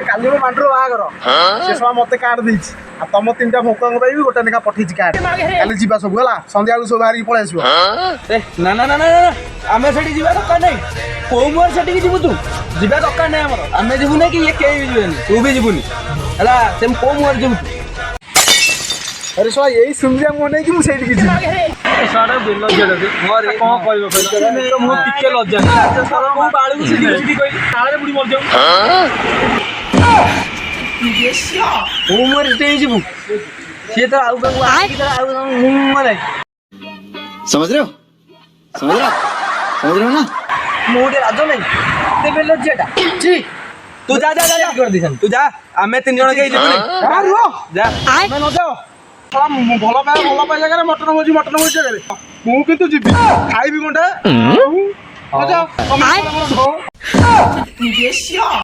କାଲି ମୋ ମାଣ୍ଡର ବାହାଘର ସେ ସମୟ ମତେ କାର୍ଡ ଦେଇଛି ଆଉ ତମ ତିନିଟା ଭୋକଙ୍କ ପାଇଁ ବି ଗୋଟେ ଲେଖା ପଠେଇଛି କାର୍ଡ କାଲି ଯିବା ସବୁ ହେଲା ସନ୍ଧ୍ୟାବେଳକୁ ସବୁ ବାହାରିକି ପଳେଇ ଆସିବ ନା ନା ନା ନା ଆମେ ସେଠି ଯିବା ଦରକାର ନାହିଁ କୋଉ ମୁହଁରେ ସେଠିକି ଯିବୁ ତୁ ଯିବା ଦରକାର ନାହିଁ ଆମର ଆମେ ଯିବୁ ନାହିଁ କି ଇଏ କେହି ବି ଯିବେନି ତୁ ବି ଯିବୁନି ହେଲା ସେ କୋଉ ମୁହଁରେ ଯିବୁ ତୁ ଆରେ ଶଳା ଏଇ ସୁନ୍ଦରିଆ ମୁହଁ ନେଇକି ମୁଁ ସେଇଠିକି ଯିବି ସାଡେ ଲଜ୍ଜା ଲାଗେ ଘରେ କଣ କହିବ କହିଲ ମୁଁ ଟିକେ ଲଜ୍ଜା ମୁଁ ବାଳକୁ ସିଧି ସିଧି କହିଲି ତାଳରେ ବୁଡ଼ି ମରିଯାଉ କୋଉ ମୁହଁରେ ସେଠିକି ଯିବୁ ସିଏ ତ ଆଉ କାହାକୁ ଆସିକି ତାର ଆଉ ମୁହଁ ନାହିଁ समझ रहे हो समझ रहे हो समझ रहे हो ना ମୁଁ ଗୋଟେ ରାଜ ନାହିଁ ତେବେ ଲଜ୍ଜାଟା ତୁ ଯା ଯା ଯା କରି ଦେଇଥାନ୍ତି ତୁ ଯା ଆମେ ତିନି ଜଣ କେହି ଯିବୁନି ଯା ଆମେ ନ ଯାଅ ଭଲ ପାଇବା ଜାଗାରେ ମଟନ ଭୋଜି ଜାଗାରେ ମୁଁ କିନ୍ତୁ ଯିବି ଖାଇବି ଗଣ୍ଡା